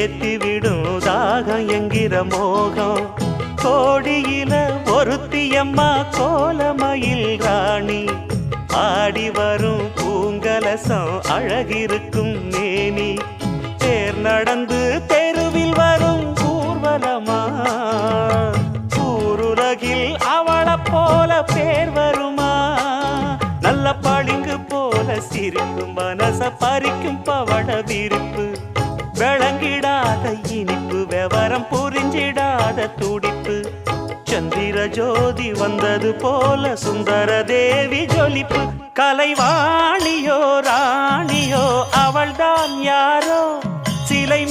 ஏத்திவிடும் தாகம் என்கிற மோகம். கோடியில ஒருத்தியம்மா கோலமயில் ராணி, ஆடி வரும் பூங்கலசம் அழகிருக்கும் மேனி. தேர் நடந்து தெருவில் வரும் ஊர்வலமா, ஊருலகில் அவளை போல பேர் வருமா? நல்ல பளிங்கு போல சிரிக்கும் மனச பறிக்கும் பவள விரிப்பு, விளங்கிடாத இனிப்பு விவரம் புரிஞ்சிடாத துடிப்பு. சந்திர ஜோதி வந்தது போல சுந்தர தேவி ஜொலிப்பு. கலைவாணியோ ராணியோ அவள்தான் யாரோ, சிலை